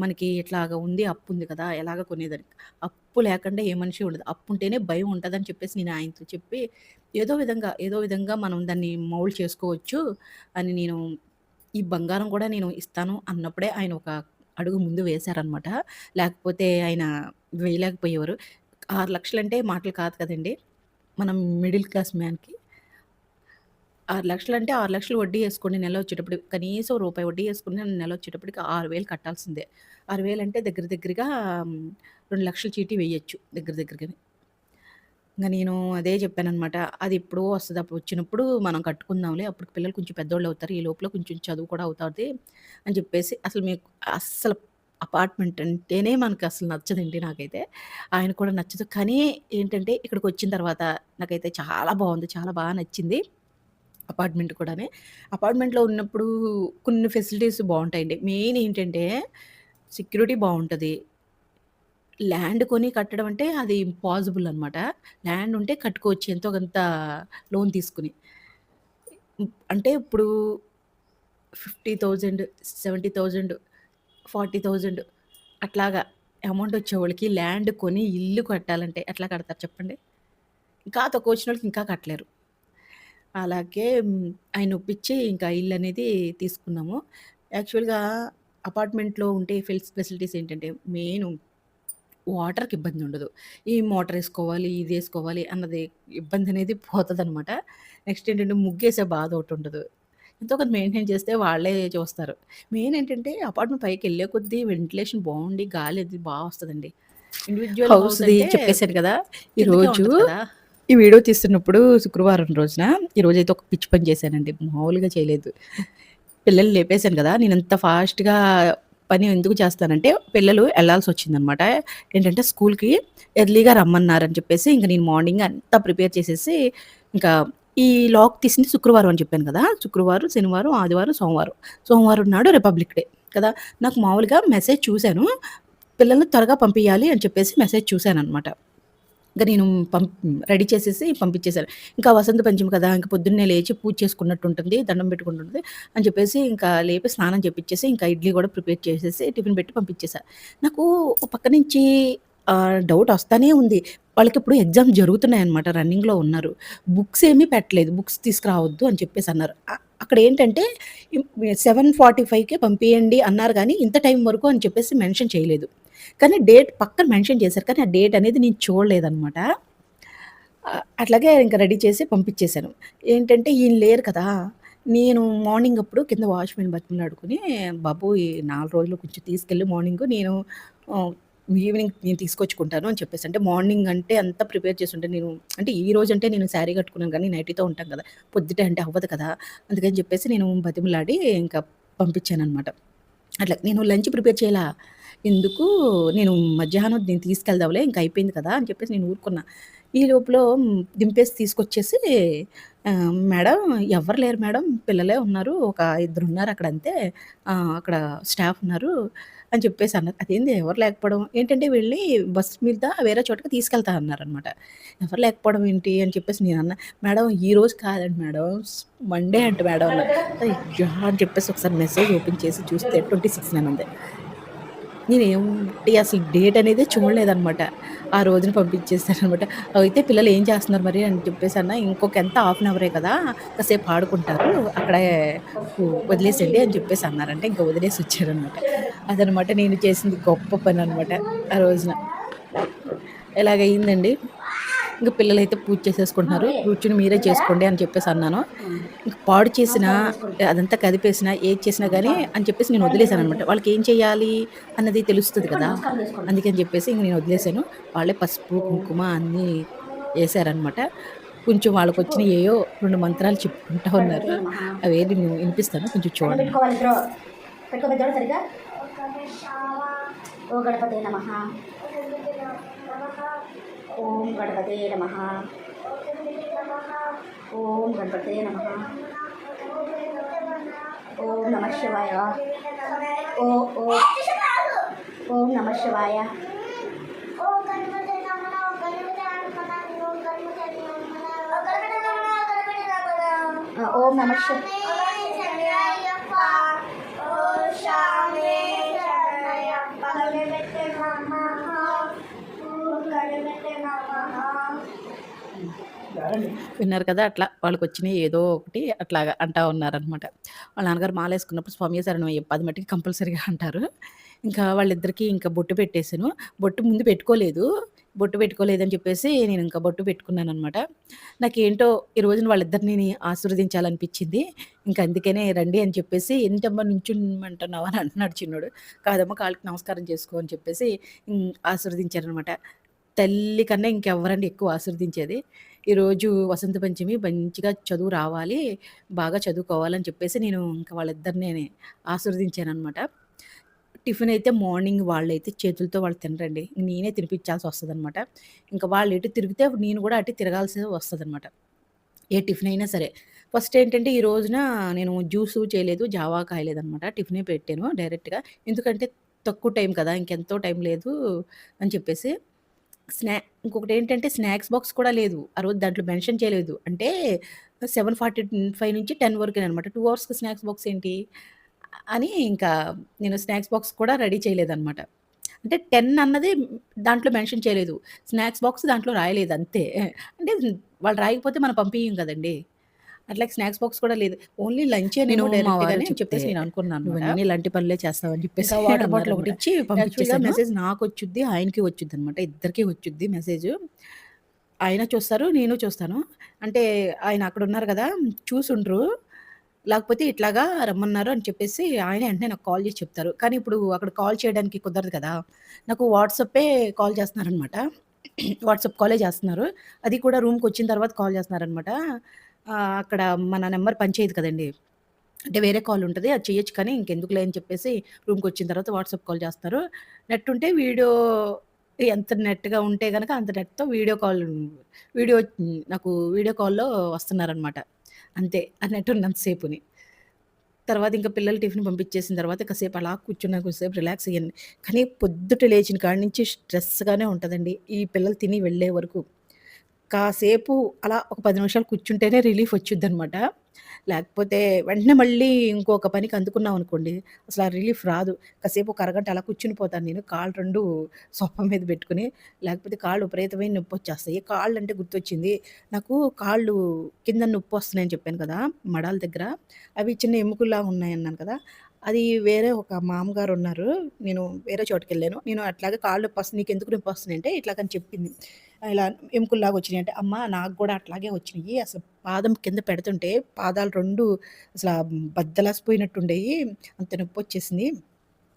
మనకి ఇట్లాగా ఉంది, అప్పుంది కదా! ఎలాగ కొనేదని. అప్పు లేకుండా ఏ మనిషి ఉండదు. అప్పుంటేనే భయం ఉంటదని చెప్పేసి నేను ఆయనతో చెప్పి, ఏదో విధంగా మనం దాన్ని మౌల్డ్ చేసుకోవచ్చు అని నేను ఈ బంగారం కూడా నేను ఇస్తాను అన్నప్పుడే ఆయన ఒక అడుగు ముందు వేశారనమాట. లేకపోతే ఆయన వేయలేకపోయేవారు. 6,00,000 అంటే మాటలు కాదు కదండీ! మనం మిడిల్ క్లాస్ మ్యాన్‌కి. 6,00,000 అంటే 6,00,000 వడ్డీ యేసుకోండి నెలొచ్చేటప్పటికి. కనీసం రూపాయి వడ్డీ యేసుకున్న నెలొచ్చేటప్పటికి 6,000 కట్టాల్సిందే. 6,000 అంటే దగ్గర దగ్గరగా 2,00,000 చీటీ వెయ్యొచ్చు దగ్గర దగ్గరగానే. ఇంక నేను అదే చెప్పాననమాట. అది ఎప్పుడో వస్తది. అప్పుడు వచ్చినప్పుడు మనం కట్టుకుందాంలే. అప్పటికి పిల్లలు కొంచెం పెద్దోళ్ళవుతారు. ఈ లోపల కొంచెం చదువు కూడా అవుతాది అని చెప్పేసి అసలు మీకు అస్సలు అపార్ట్‌మెంట్ అంటేనే మనకసలు నచ్చదండి నాకైతే. ఆయనకు కూడా నచ్చదు. కానీ ఏంటంటే ఇక్కడికొచ్చిన తర్వాత నాకైతే చాలా బావుంది. చాలా బా నచ్చింది. అపార్ట్‌మెంట్ కూడాని. అపార్ట్‌మెంట్‌లో ఉన్నప్పుడు కొన్ని ఫెసిలిటీస్ బావుంటాయండి. మెయిన్ ఏంటంటే సెక్యూరిటీ బావుంటది. ల్యాండ్ కొని కట్టడం అంటే అది ఇంపాసిబుల్ అనమాట. ల్యాండ్ ఉంటే కట్టుకోవచ్చు ఎంతో కొంత లోన్ తీసుకొని. అంటే ఇప్పుడు 50,000, 70,000, 40,000 అట్లాగా అమౌంట్ వచ్చేవోళ్ళకి ల్యాండ్ కొని ఇల్లు కట్టాలంటే ఎట్లా కడతారు చెప్పండి? ఇంకా తక్కువొచ్చినోళ్ళకి ఇంకా కట్టలేరు. అలాగే ఆయన ఒప్పించి ఇంకా ఇల్లనేది తీసుకున్నాము. యాక్చువల్‌గా అపార్ట్‌మెంట్‌లో ఉంటే ఫెసిలిటీస్ ఏంటంటే మెయిను వాటర్‌కి ఇబ్బందుండదు. ఈ మోటరేసుకోవాలి, ఇదేసుకోవాలి అన్నది ఇబ్బందనేది పోతదనమాట. నెక్స్ట్ ఏంటంటే ముగ్గేసే బాధ ఒకటుండదు. ఎంతో కొంత మెయింటైన్ చేస్తే వాళ్ళే చూస్తారు. మెయిన్ ఏంటంటే అపార్ట్‌మెంట్ పైకెళ్ళే కొద్దీ వెంటిలేషన్ బావుండి గాలి అది బా వస్తదండి. ఇండివిడ్యువల్ హౌస్ హౌస్‌ది అంటే చెప్పేసాను కదా! కిందకే ఈరోజు ఉంటది కదా! ఈ వీడియో తీస్తున్నప్పుడు శుక్రవారం రోజున ఈరోజైతే ఒక పిచ్చి పని చేశానండి. మామూలుగా చేయలేదు. పిల్లల్ని లేపేసాను కదా! నేనంత ఫాస్ట్‌గా పని ఎందుకు చేస్తానంటే పిల్లలు ఎళ్ళాల్సొచ్చిందనమాట. ఏంటంటే స్కూల్‌కి ఎర్లీగా రమ్మన్నారని చెప్పేసి ఇంక నేను మార్నింగ్ అంతా ప్రిపేర్ చేసేసి ఇంకా ఈ లాక్ తీసింది శుక్రవారం అని చెప్పాను కదా! శుక్రవారం, శనివారం, ఆదివారం, సోమవారం. సోమవారం నాడు రిపబ్లిక్ డే కదా! నాకు మామూలుగా మెసేజ్ చూసాను. పిల్లల్ని త్వరగా పంపియాలి అని చెప్పేసి మెసేజ్ చూసాననమాట. ఇంక నేను రెడీ చేసేసి పంపించేసాను. ఇంకా వసంత పంచమి కదా! ఇంక పొద్దున్నే లేచి పూజ చేసుకున్నట్టుంటుంది, దండం పెట్టుకుంటుంది అని చెప్పేసి ఇంకా లేపి స్నానం చేపిచ్చేసి, ఇంకా ఇడ్లీ గూడా ప్రిపేర్ చేసేసి టిఫిన్ పెట్టి పంపించేసా. నాకు ఓ పక్క నుంచి డౌట్ వస్తానే ఉంది. వాళ్ళకిప్పుడు ఎగ్జామ్స్ జరుగుతున్నాయన్నమాట. రన్నింగ్‌లో ఉన్నారు. బుక్స్ ఏమీ పెట్టలేదు. బుక్స్ తీసుకురావద్దు అని చెప్పేసన్నారు. అక్కడేంటంటే 7:45కే పంపియండి అన్నారు గానీ, ఇంత టైం వరకు అని చెప్పేసి మెన్షన్ చేయలేదు. కానీ డేట్ పక్కన మెన్షన్ చేశారు. కానీ ఆ డేట్ అనేది నేను చూడలేదనమాట. అట్లాగే ఇంక రెడీ చేసి పంపించేసాను. ఏంటంటే ఈయన లేరు కదా! నేను మార్నింగ్ అప్పుడు కింద వాచ్‌మెన్ బతిమలాడుకొని, బాబు ఈ 4 రోజులు కొంచెం తీసుకెళ్ళు మార్నింగు నేను ఆహ్, ఈవినింగ్ నేను తీసుకొచ్చుకుంటాను అని చెప్పేసి. అంటే మార్నింగ్ అంటే అంతా ప్రిపేర్ చేసుంటే నేను అంటే ఈ రోజంటే నేను శారీ కట్టుకున్నాను గానీ నైటీతో ఉంటాం కదా! పొద్దుటే అంటే అవ్వదు కదా! అందుకని చెప్పేసి నేను బతిమలాడి ఇంకా పంపించాననమాట. అట్లా నేను లంచ్ ప్రిపేర్ చేయలా. ఎందుకు నేను మధ్యాహ్నం దీన్ని తీసుకెళ్దాంలే ఇంక అయిపోయింది కదా! అని చెప్పేసి నేను ఊరుకున్నా. ఈ లోపల దింపేసి తీసుకొచ్చేసి మేడం ఎవ్వరు లేరు మేడం పిల్లలే ఉన్నారు. ఒక ఇద్దరున్నారు అక్కడ అంతే. అక్కడ స్టాఫ్ ఉన్నారు అని చెప్పేసి అన్నారు. అదేంది ఎవరు లేకపోవడం ఏంటంటే వెళ్ళి బస్ మీద వేరే చోటకి తీసుకెళ్తా అన్నారనమాట. ఎవరు లేకపోవడం ఏంటి అని చెప్పేసి నేనన్నా. మేడం ఈరోజు కాదండి మేడం మండే అంట మేడం అన్నారు. అయ్యా! అని చెప్పేసి ఒకసారి మెసేజ్ ఓపెన్ చేసి చూస్తే 26 అనుంది. నేనేంటి అసలు డేట్ అనేదే చూడలేదనమాట. ఆ రోజున పంపించేసాననమాట. అయితే పిల్లలు ఏం చేస్తున్నారు మరి అని చెప్పేసన్నా, ఇంకొక ఎంత హాఫ్ అన్ అవరే కదా! కాసేపు ఆడుకుంటారు. అక్కడే వదిలేసెండి అని చెప్పేసి అన్నారంట. ఇంక వదిలేసొచ్చారనమాట. అదనమాట నేను చేసింది గొప్ప పననమాట ఆ రోజున. ఇలాగయిందండి. ఇంక పిల్లలైతే పూజ చేసేసుకుంటున్నారు. కూర్చొని మీరే చేసుకోండి అని చెప్పేసన్నాను. ఇంక పాడు చేసినా, అదంతా కదిపేసినా, ఏది చేసినా గానీ అని చెప్పేసి నేను వదిలేసాననమాట. వాళ్ళకేం చేయాలి అన్నది తెలుస్తది కదా! అందుకని జెప్పేసి ఇంక నేను వదిలేసాను. వాళ్ళే పసుపు, కుంకుమ అన్నీ ఏసారనమాట. కొంచెం వాళ్ళకొచ్చినయేయో 2 మంత్రాలు చెప్పుకుంటా ఉన్నారు. అవేవి నేను ఇనిపిస్తాను. కొంచెం చూడండి. పెట్టుకోవాలి ఇద్దరు పెట్టుకో పెద్దోడు సరిగా ఓ గణపతే నమః ఓం గణపతే నమః. ఓం గణపతే నమః. ఓం నమః శివాయ. ఓ ఓ ఓం నమః శివాయ. ఓం నమః విన్నారు కదా! అట్లా వాళ్ళకొచ్చినయి ఏదో ఒకటి అట్లాగా అంటా ఉన్నారనమాట. వాళ్ళ నాన్నగారు మాలేసుకున్నప్పుడు స్వామియే శరణమయ్య 10 మట్టికి కంపల్సరీగా అంటారు. ఇంకా వాళ్ళిద్దరికీ ఇంకా బొట్టు పెట్టేసాను. బొట్టు ముందు పెట్టుకోలేదు. బొట్టు పెట్టుకోలేదని చెప్పేసి నేనింక బొట్టు పెట్టుకున్నాననమాట. నాకేంటో ఈ రోజున వాళ్ళిద్దరిని ఆశీర్వదించాలనిపిచ్చింది. ఇంక అందుకనే రండి అని చెప్పేసి, "ఏంటమ్మా నుంచునమంటున్నావు" అని అంటున్నాడు చిన్నోడు. "కాదమ్మా కాళ్ళకి నమస్కారం చేసుకో" అని చెప్పేసి ఆశీర్వదించారనమాట. తల్లి కన్నా ఇంకెవ్వరండి ఎక్కువ ఆశీర్వదించేది. ఈరోజు వసంత పంచమి మంచిగా చదువు రావాలి, బాగా చదువుకోవాలని చెప్పేసి నేను ఇంక వాళ్ళిద్దరిని ఆశీర్వదించాననమాట. టిఫిన్ అయితే మార్నింగ్ వాళ్ళైతే చేతులతో వాళ్ళు తినరండి. నేనే తినిపించాల్సి వస్తదనమాట. ఇంక వాళ్ళు ఎటు తిరిగితే నేను కూడా అటు తిరగాల్సి వస్తదనమాట. ఏ టిఫిన్ అయినా సరే. ఫస్ట్ ఏంటంటే ఈ రోజున నేను జ్యూసు చేయలేదు, జావా కాయలేదనమాట. టిఫినే పెట్టాను డైరెక్ట్‌గా. ఎందుకంటే తక్కువ టైం కదా! ఇంకెంతో టైం లేదు అని చెప్పేసి. స్నా ఇంకొకటేంటంటే స్నాక్స్ బాక్స్ కూడా లేదు. ఆ రోజు దాంట్లో మెన్షన్ చేయలేదు. అంటే 7:45 నుంచి 10 వరకేననమాట. 2 అవర్స్‌కి స్నాక్స్ బాక్స్ ఏంటి? అని ఇంకా నేను స్నాక్స్ బాక్స్ కూడా రెడీ చేయలేదనమాట. అంటే 10 అన్నది దాంట్లో మెన్షన్ చేయలేదు. స్నాక్స్ బాక్స్ దాంట్లో రాయలేదు అంతే. అంటే వాళ్ళు రాయకపోతే మనం పంపియ్యం కదండీ! అట్లాగే స్నాక్స్ బాక్స్ కూడా లేదు. ఓన్లీ లంచేనేమో నేను మా వారు డైరెక్ట్‌గానే అని చెప్తే, చెప్పేసి నేను అనుకున్నాననమాట. "నువ్వన్నీ ఇలాంటి పనులే చేస్తావని" చెప్పేసి ఇంకా వాటర్ బాటిల్ అన్నారనమాట. ఒకటిచ్చి యాక్చువల్‌గా పంపించేసాను. మెసేజ్ నాకొచ్చుద్ది, ఆయనకి వచ్చుద్దనమాట. ఇద్దరికీ వచ్చుద్ది మెసేజు. ఆయన చూస్తారు, నేను చూస్తాను. అంటే ఆయన అక్కడున్నారు గదా! చూసుండ్రు. లేకపోతే ఇట్లాగా రమ్మన్నారు అని చెప్పేసి ఆయనే వెంటనే నాకు కాల్ చేసి చెప్తారు. కానీ ఇప్పుడు అక్కడ కాల్ చేయడానికి కుదరదు కదా! నాకు వాట్సాపే కాల్ చేస్తున్నారనమాట. వాట్సాప్ కాలే చేస్తున్నారు. అది కూడా రూమ్‌కొచ్చిన తర్వాత కాల్ చేస్తున్నారనమాట. అక్కడ మన నంబర్ పనిచేయదు కదండీ! అంటే వేరే కాల్ ఉంటది. అది చెయ్యొచ్చు కానీ ఇంకెందుకులే అని చెప్పేసి రూమ్‌కొచ్చిన తర్వాత వాట్సాప్ కాల్ చేస్తారు. నెట్ ఉంటే వీడియో ఎంత నెట్‌గా ఉంటే గనక అంత నెట్‌తో వీడియో నాకు వీడియో కాల్‌లో వస్తున్నారనమాట. అంతే. ఆ నెట్ ఉన్నంత సేపుని. తర్వాత ఇంక పిల్లలు టిఫిన్ పంపించేసిన తర్వాత కాసేపు అలా కూర్చున్నాను. కొంచెంసేపు రిలాక్స్ అయ్యాను. కానీ పొద్దుట లేచిన కాడి నుంచి స్ట్రెస్‌గానే ఉంటదండి. ఈ పిల్లలు తిని వెళ్ళే వరకు. కాసేపు అలా ఒక 10 నిమిషాలు కూర్చుంటేనే రిలీఫ్ వచ్చిద్దనమాట. లేకపోతే వెంటనే మళ్ళీ ఇంకొక పనికి అందుకున్నామనుకోండి, అసలు ఆ రిలీఫ్ రాదు. కాసేపు ఒక అరగంట అలా కూర్చుని పోతాను నేను. కాళ్ళు 2 సోఫా మీద పెట్టుకొని. లేకపోతే కాళ్ళు విపరీతమైన నొప్పొచ్చేస్తాయి. కాళ్ళంటే గుర్తొచ్చింది. నాకు కాళ్ళు కింద నొప్పొస్తున్నాయని చెప్పాను కదా! మడాల దగ్గర. అవి చిన్న ఎముకల్లాగా ఉన్నాయన్నాను కదా! అది వేరే ఒక మామగారున్నారు. నేను వేరే చోటుకెళ్ళాను. నేను అట్లాగే కాళ్ళు నొప్పొస్తుంది. నీకెందుకు నొప్పొస్తున్నాయంటే ఇట్లాగని చెప్పింది. ఇలా ఎముకల్లాగా వచ్చినియి అంటే, అమ్మ నాకు గూడా అట్లాగే వచ్చినియి. అసలు పాదం కింద పెడుతుంటే పాదాలు 2 అసల బద్దలేసిపోయినట్టుండేయి. అంత నొప్పొచ్చేసింది.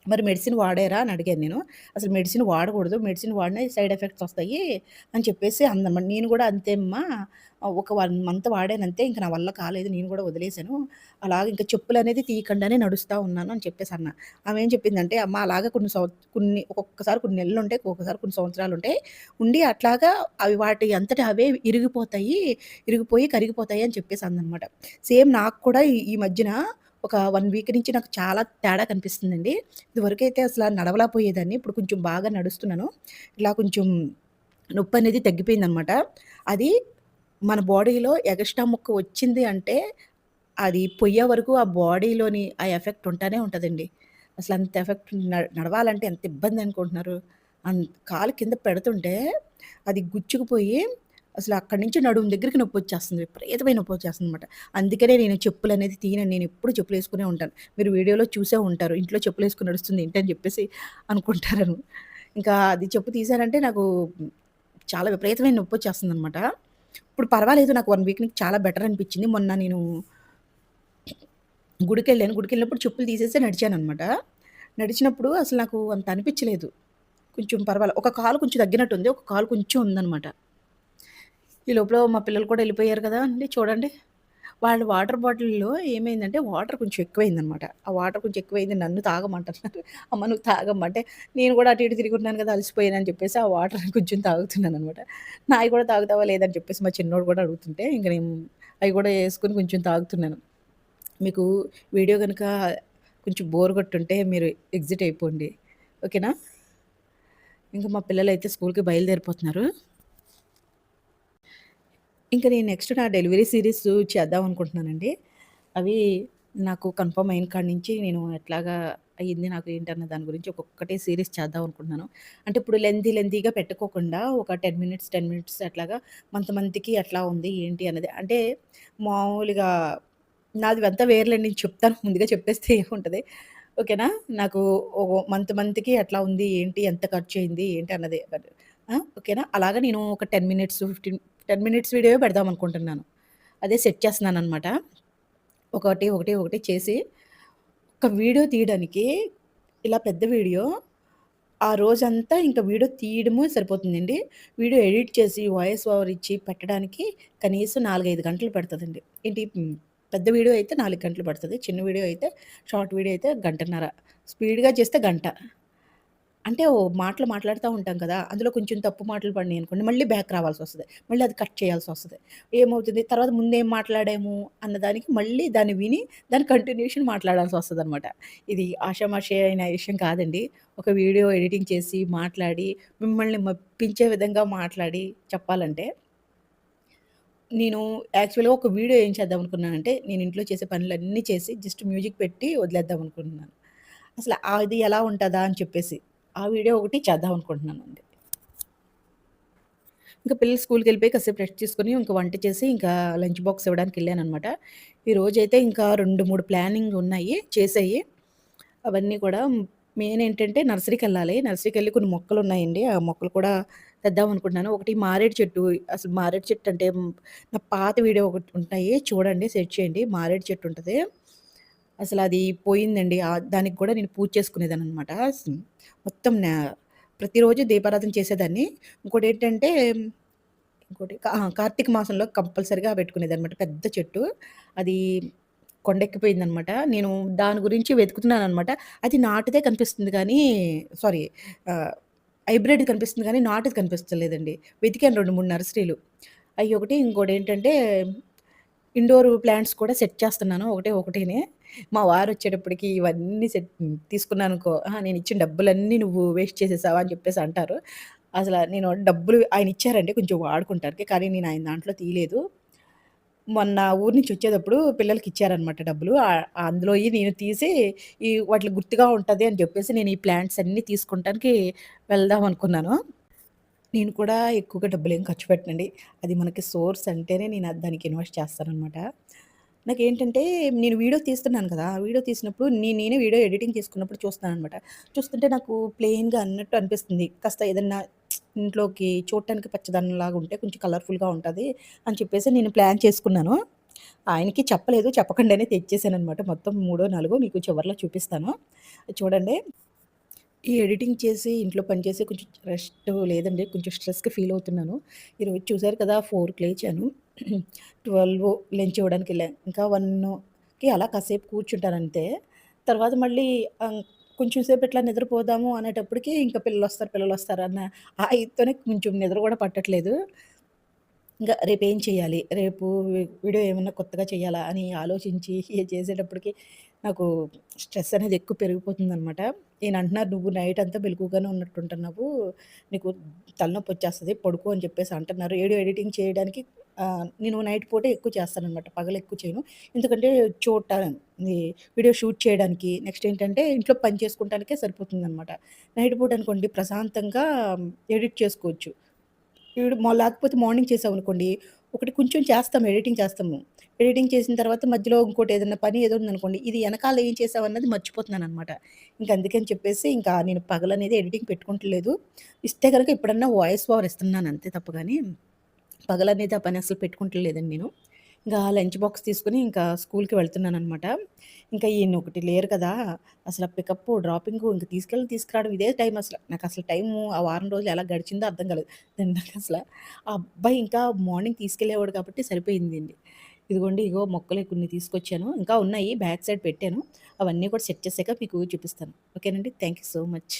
మరి మెడిసిన్ వాడారా అని అడిగాను నేను. అసలు మెడిసిన్ వాడకూడదు. మెడిసిన్ వాడినా సైడ్ ఎఫెక్ట్స్ వస్తాయి అని చెప్పేసి అందనమాట. నేను కూడా అంతే అమ్మా ఒక 1 మంత్ వాడానంతే. ఇంక నా వల్ల కాలేదు. నేను కూడా వదిలేసాను. అలాగే ఇంక చెప్పులనేది తీయకుండానే నడుస్తా ఉన్నాను అని చెప్పేసన్నా. ఆమేం చెప్పిందంటే, "అమ్మ అలాగా ఒక్కొక్కసారి కొన్ని నెలలుంటాయి. ఒక్కొక్కసారి కొన్ని సంవత్సరాలుంటాయి. ఉండి అట్లాగా అవి వాటి అంతట అవే ఇరిగిపోయి కరిగిపోతాయి" అని చెప్పేసి అందనమాట. సేమ్ నాకు కూడా ఈ ఈ మధ్యన ఒక 1 వీక్ నుంచి నాకు చాలా తేడా కనిపిస్తుందండి. ఇదివరకైతే అసల నడవలేకపోయేదాన్ని. ఇప్పుడు కొంచెం బాగా నడుస్తున్నాను. ఇలా కొంచెం నొప్పనేది తగ్గిపోయిందనమాట. అది మన బాడీలో ఎగస్ట్రా ముక్క వచ్చింది అంటే, అది పొయ్యే వరకు ఆ బాడీలోని ఆ ఎఫెక్ట్ ఉంటానే ఉంటదండి. అసలంత ఎఫెక్ట్ నడవాలంటే ఎంత ఇబ్బందనుకుంటున్నారు? కాలు కింద పెడుతుంటే అది గుచ్చుకుపోయి అసలు అక్కడి నుంచి నడుము దగ్గరికి నొప్పొచ్చేస్తుంది. విపరీతమైన నొప్పొచ్చేస్తుందనమాట. అందుకనే నేను చెప్పులనేది తీయనండి. నేనెప్పుడు చెప్పులేసుకునే ఉంటాను. మీరు వీడియోలో చూసే ఉంటారు. ఇంట్లో చెప్పులేసుకొని నడుస్తుంది ఏంటి అని చెప్పేసి అనుకుంటారని. ఇంకా అది చెప్పు తీశానంటే నాకు చాలా విపరీతమైన నొప్పొచ్చేస్తుందనమాట. ఇప్పుడు పర్వాలేదు నాకు 1 వీక్ నుంచి చాలా బెటర్ అనిపిచ్చింది. మొన్న నేను గుడికెళ్ళాను. గుడికెళ్ళినప్పుడు చెప్పులు తీసేసి నడిచాననమాట. నడిచినప్పుడు అసలు నాకు అంత అనిపిచ్చలేదు. కొంచెం ఒక కాలు కొంచెం తగ్గినట్టుంది. ఒక కాలు కొంచెం ఉందనమాట. ఈ లోపల మా పిల్లలు కూడా ఎళ్ళిపోయారు కదా అండి చూడండి. వాళ్ళ వాటర్ బాటిల్‌లో ఏమైందంటే వాటర్ కొంచెం ఎక్కువైందనమాట. ఆ వాటర్ కొంచెం ఎక్కువైంది నన్ను తాగమంటున్నారు. అమ్మ నువ్వు తాగమ్మా అంటే, నేను కూడా అటు ఇటు తిరుగుతున్నాను కదా! అలసిపోయానని చెప్పేసి ఆ వాటర్‌ని కొంచెం తాగుతున్నాననమాట. నాయి కూడా తాగుతావా లేదా అని చెప్పేసి మా చిన్నోడు కూడా అడుగుతుంటే, ఇంక నేను అయి కూడా యేసుకొని కొంచెం తాగుతున్నాను. మీకు వీడియో గనుక కొంచెం బోర్ కొట్టుంటే మీరు ఎగ్జిట్ అయిపోండి. ఓకేనా? ఇంక మా పిల్లలైతే స్కూల్‌కి బయలుదేరిపోతున్నారు. ఇంక నేను నెక్స్ట్ నా డెలివరీ సీరీస్ చేద్దాం అనుకుంటున్నానండి. అవి నాకు కన్ఫర్మ్ అయిన కాడి నుంచి నేను ఎట్లాగా అయింది నాకు ఏంటన్న దాని గురించి ఒక్కొక్కటి సీరీస్ చేద్దాం అనుకుంటున్నాను. అంటే ఇప్పుడు లెంతీగా పెట్టుకోకుండా ఒక 10 మినిట్స్, 10 మినిట్స్ అట్లాగా మంత్కి ఎట్లా ఉంది ఏంటి అన్నది. అంటే మామూలుగా నాది అంతా వేరులెండి. నేను చెప్తాను ముందుగా చెప్పేస్తే ఏముంటది. ఓకేనా? నాకు మంత్‌కి ఎట్లా ఉంది, ఏంటి, ఎంత ఖర్చయింది, ఏంటి అన్నది. ఓకేనా? అలాగా నేను ఒక 10 మినిట్స్, 10 మినిట్స్ వీడియోయే పెడదామనుకుంటున్నాను. అదే సెట్ చేస్తున్నాననమాట. ఒకటి చేసి, ఒక వీడియో తీయడానికి ఇలా పెద్ద వీడియో ఆ రోజంతా ఇంక వీడియో తీయడము సరిపోతుందండి. వీడియో ఎడిట్ చేసి, వాయిస్ ఓవర్ ఇచ్చి పెట్టడానికి కనీసం 4, 5 గంటలు పడతదండి. పెద్ద వీడియో అయితే 4 గంటలు పడతది. చిన్న వీడియో అయితే షార్ట్ వీడియో అయితే గంటన్నర. స్పీడ్‌గా చేస్తే గంట. అంటే మాటలు మాట్లాడుతా ఉంటాం కదా! అందులో కొంచెం తప్పు మాటలు పడినాయనుకోండి, మళ్ళీ బ్యాక్ రావాల్సొస్తది. మళ్ళీ అది కట్ చేయాల్సొస్తది. ఏమవుతుంది, తర్వాత ముందేం మాట్లాడాము అన్నదానికి మళ్ళీ దాన్ని విని, దాని కంటిన్యూషన్ మాట్లాడాల్సొస్తదనమాట. ఇది ఆషామాషీ అయిన విషయం కాదండి. ఒక వీడియో ఎడిటింగ్ చేసి, మాట్లాడి, మిమ్మల్ని మెప్పించే విధంగా మాట్లాడి చెప్పాలంటే, నేను యాక్చువల్‌గా ఒక వీడియో ఏం చేద్దామనుకున్నానంటే, నేను ఇంట్లో చేసే పనులన్నీ చేసి, జస్ట్ మ్యూజిక్ పెట్టి వదిలేద్దామనుకుంటున్నాను. అసలు అది ఎలా ఉంటదా అని చెప్పేసి. ఆ వీడియో ఒకటి చేద్దామనుకుంటున్నానండి. ఇంకా పిల్లలు స్కూల్‌కెళ్ళిపోయి కాసేపు రెస్ట్ తీసుకొని, ఇంక వంట చేసి, ఇంకా లంచ్ బాక్స్ ఇవ్వడానికెళ్ళాననమాట. ఈరోజైతే ఇంకా 2, 3 ప్లానింగ్ ఉన్నాయి చేసేయి. అవన్నీ కూడా మెయిన్ ఏంటంటే నర్సరీకెళ్ళాలి. నర్సరీకెళ్ళి కొన్ని మొక్కలున్నాయండి. ఆ మొక్కలు కూడా తెద్దామనుకుంటున్నాను. ఒకటి మారేడు చెట్టు. అసలు మారేడు చెట్టు అంటే నా పాత వీడియో ఒకటి ఉంటాయి. చూడండి, సెర్చ్ చేయండి. మారేడు చెట్టు ఉంటది. అసలది పోయిందండి. దానికి కూడా నేను పూజ చేసుకునేదాన్ననమాట. మొత్తం ప్రతిరోజు దీపారాధన చేసేదాన్ని. ఇంకోటేంటంటే కార్తీక మాసంలో కంపల్సరీగా పెట్టుకునేదనమాట. పెద్ద చెట్టు. అది కొండెక్కిపోయిందనమాట. నేను దాని గురించి వెతుకుతున్నాననమాట. అది నాటుదే కనిపిస్తుంది కానీ సారీ హైబ్రిడ్ కనిపిస్తుంది కానీ నాటుది కనిపించలేదండి. వెతికాను 2, 3 నర్సరీలు. అయ్యొకటి, ఇంకోటేంటంటే ఇండోర్ ప్లాంట్స్ కూడా సెట్ చేస్తున్నాను. ఒకటినే. మా వారొచ్చేటప్పటికి ఇవన్నీ తీసుకున్నాననుకో, "ఆహా! నేనిచ్చిన డబ్బులన్నీ నువ్వు వేస్ట్ చేసేసావా" అని చెప్పేసి అంటారు. నేను డబ్బులు ఆయనిచ్చారండి కొంచెం వాడుకుంటానికి. కానీ నేను ఆయన దాంట్లో తీయలేదు. మొన్న ఊరు నుంచి వచ్చేటప్పుడు పిల్లలకిచ్చారనమాట డబ్బులు. అందులోయి నేను తీసి వాటిలి గుర్తుగా ఉంటది అని చెప్పేసి నేను ఈ ప్లాంట్స్ అన్నీ తీసుకుంటానికి వెళ్దాం అనుకున్నాను. నేను కూడా ఎక్కువగా డబ్బులేం ఖర్చు పెట్టనండి. అది మనకి సోర్స్ అంటేనే నేను దానికి ఇన్వెస్ట్ చేస్తాననమాట. నాకేంటంటే నేను వీడియో తీస్తున్నాను కదా! వీడియో తీసినప్పుడు నేనే వీడియో ఎడిటింగ్ చేసుకున్నప్పుడు చూస్తాననమాట. చూస్తుంటే నాకు ప్లెయిన్‌గా అన్నట్టు అనిపిస్తుంది. కాస్త ఏదన్నా ఇంట్లోకి చూడటానికి పచ్చదనంలాగా ఉంటే కొంచెం కలర్‌ఫుల్‌గా ఉంటది అని చెప్పేసి నేను ప్లాన్ చేసుకున్నాను. ఆయనకి చెప్పలేదు. చెప్పకుండానే తెచ్చేసాననమాట. మొత్తం మూడో, నాలుగో మీకు చివర్లో చూపిస్తాను. చూడండి. ఈ ఎడిటింగ్ చేసి, ఇంట్లో పని చేసి కొంచెం రెస్ట్ లేదండి. కొంచెం స్ట్రెస్‌గా ఫీల్ అవుతున్నాను. ఈరోజు చూసారు కదా! 4కి లేచాను. 12 లంచ్ ఇవ్వడానికెళ్ళా. ఇంకా 1కి అలా కాసేపు కూర్చుంటానంతే. తర్వాత మళ్ళీ కొంచెం సేపు ఇట్లా నిద్రపోదాము అనేటప్పటికి ఇంకా పిల్లలొస్తారన్న ఆ ఇదితోనే కొంచెం నిద్ర కూడా పట్టట్లేదు. ఇంకా రేపేం చేయాలి? రేపు వీడియో ఏమన్నా కొత్తగా చేయాలా అని ఆలోచించి చేసేటప్పటికి నాకు స్ట్రెస్ అనేది ఎక్కువ పెరిగిపోతుందనమాట. ఈయనంటున్నారు, "నువ్వు నైట్ అంతా మెలకువగానే ఉన్నట్టుంటున్నావు. నీకు తలనొప్పొచ్చేస్తది. పడుకో" అని చెప్పేసి అంటున్నారు. వీడియో ఎడిటింగ్ చేయడానికి నేను నైట్ పూటే ఎక్కువ చేస్తాననమాట. పగలెక్కువ చేయను. ఎందుకంటే ఈ వీడియో షూట్ చేయడానికి, నెక్స్ట్ ఏంటంటే ఇంట్లో పని చేసుకుంటానికే సరిపోతుందనమాట. నైట్ పూట అనుకోండి ప్రశాంతంగా ఎడిట్ చేసుకోవచ్చు. లేకపోతే మార్నింగ్ చేసామనుకోండి, ఒకటి కొంచెం చేస్తాము, ఎడిటింగ్ చేస్తాము. ఎడిటింగ్ చేసిన తర్వాత మధ్యలో ఇంకోటి ఏదన్నా పని ఏదో ఉందనుకోండి, ఇది ఎనకాల ఏం చేసావన్నది మర్చిపోతున్నాననమాట. అందుకని చెప్పేసి ఇంకా నేను పగలనేది ఎడిటింగ్ పెట్టుకుంటలేదు. ఇస్తే గనక ఎప్పుడన్నా వాయిస్ ఓవర్ ఇస్తున్నాను అంతే తప్ప గాని, పగలనేది ఆ పని అసలు పెట్టుకుంటలేదండి నేను. ఇంకా లంచ్ బాక్స్ తీసుకొని ఇంకా స్కూల్‌కి వెళ్తున్నాననమాట. ఇంకా ఈయనొకటి లేరు కదా! అసల పికప్పు, డ్రాపింగు ఇంక తీసుకురావడం ఇదే టైం అసల. నాకసలు టైము ఆ వారం రోజులు ఎలా గడిచిందో అర్థం కాలేదు. నాకసల ఆ అబ్బాయి ఇంకా మార్నింగ్ తీసుకెళ్ళేవాడు కాబట్టి సరిపోయిందండి. ఇదిగోండి ఇగో మొక్కలు కొన్ని తీసుకొచ్చాను. ఇంకా ఉన్నాయి బ్యాక్ సైడ్ పెట్టాను. అవన్నీ కూడా సెట్ చేసాక మీకు చూపిస్తాను. ఓకేనండి. Thank you so much.